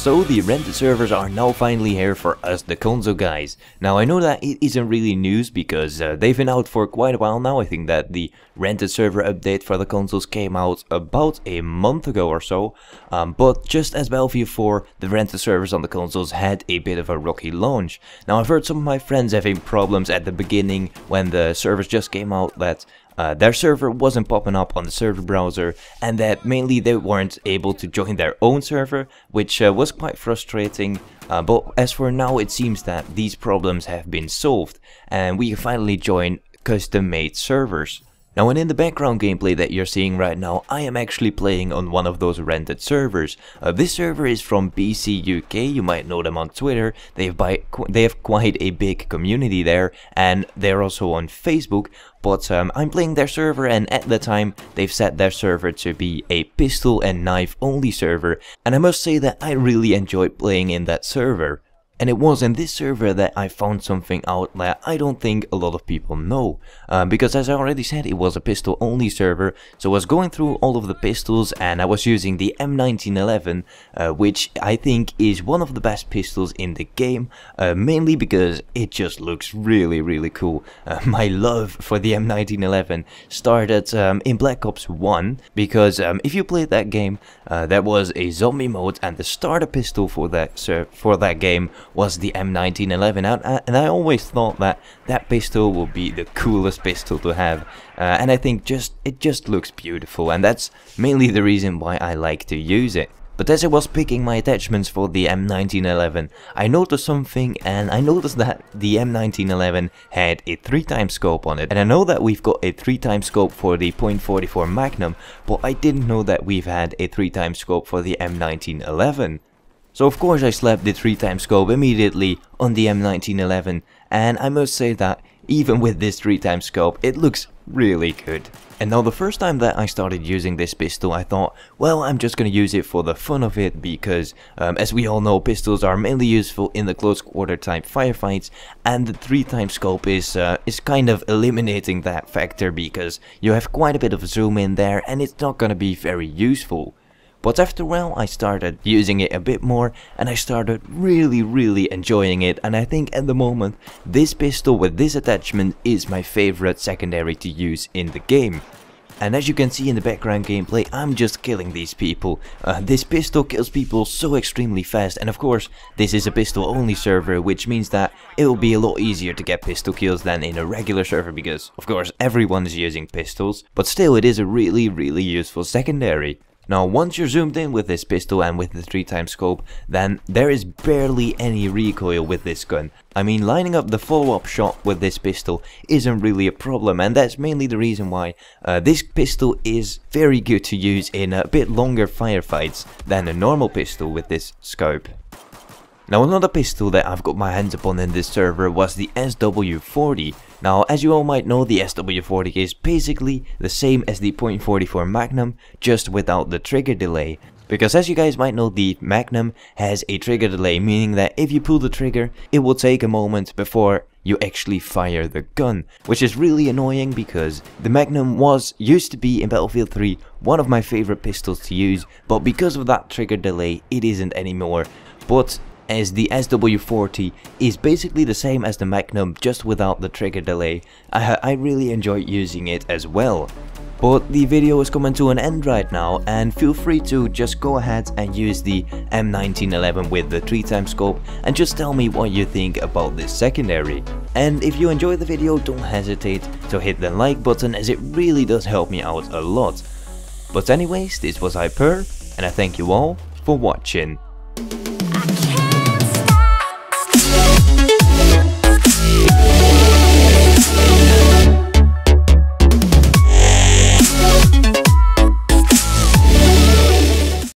So the rented servers are now finally here for us, the console guys. Now I know that it isn't really news because they've been out for quite a while now. I think that the rented server update for the consoles came out about a month ago or so. But just as Battlefield 4, the rented servers on the consoles had a bit of a rocky launch. Now I've heard some of my friends having problems at the beginning when the servers just came out that their server wasn't popping up on the server browser, and that mainly they weren't able to join their own server, which was quite frustrating. But as for now, it seems that these problems have been solved and we can finally join custom made servers. Now, and in the background gameplay that you're seeing right now, I am actually playing on one of those rented servers. This server is from BC UK, you might know them on Twitter. They have quite a big community there, and they're also on Facebook. But I'm playing their server, and at the time they've set their server to be a pistol and knife only server. And I must say that I really enjoyed playing in that server. And it was in this server that I found something out that I don't think a lot of people know. Because as I already said, it was a pistol only server. So I was going through all of the pistols and I was using the M1911, which I think is one of the best pistols in the game. Mainly because it just looks really cool. My love for the M1911 started in Black Ops 1. Because if you played that game, there was a zombie mode, and the starter pistol for that game was the M1911, and I always thought that that pistol would be the coolest pistol to have, and I think it just looks beautiful, and that's mainly the reason why I like to use it. But as I was picking my attachments for the M1911, I noticed something, and I noticed that the M1911 had a 3x scope on it. And I know that we've got a 3x scope for the .44 Magnum, but I didn't know that we've had a 3x scope for the M1911. So of course I slapped the 3x scope immediately on the M1911, and I must say that even with this 3x scope it looks really good. And now the first time that I started using this pistol, I thought, well, I'm just gonna use it for the fun of it, because as we all know, pistols are mainly useful in the close quarter type firefights, and the 3x scope is kind of eliminating that factor, because you have quite a bit of zoom in there and it's not gonna be very useful. But after a while I started using it a bit more, and I started really enjoying it, and I think at the moment this pistol with this attachment is my favorite secondary to use in the game. And as you can see in the background gameplay, I'm just killing these people. This pistol kills people so extremely fast, and of course this is a pistol only server, which means that it will be a lot easier to get pistol kills than in a regular server, because of course everyone is using pistols, but still it is a really useful secondary. Now once you're zoomed in with this pistol and with the 3x scope, then there is barely any recoil with this gun. I mean, lining up the follow-up shot with this pistol isn't really a problem, and that's mainly the reason why this pistol is very good to use in a bit longer firefights than a normal pistol with this scope. Now another pistol that I've got my hands upon in this server was the SW40. Now as you all might know, the SW40 is basically the same as the .44 Magnum, just without the trigger delay. Because as you guys might know, the Magnum has a trigger delay, meaning that if you pull the trigger, it will take a moment before you actually fire the gun, which is really annoying because the Magnum used to be in Battlefield 3 one of my favorite pistols to use, but because of that trigger delay it isn't anymore. But as the SW40 is basically the same as the Magnum, just without the trigger delay, I really enjoy using it as well. But the video is coming to an end right now, and feel free to just go ahead and use the M1911 with the 3x scope and just tell me what you think about this secondary. And if you enjoyed the video, don't hesitate to hit the like button, as it really does help me out a lot. But anyways, this was Hyper, and I thank you all for watching.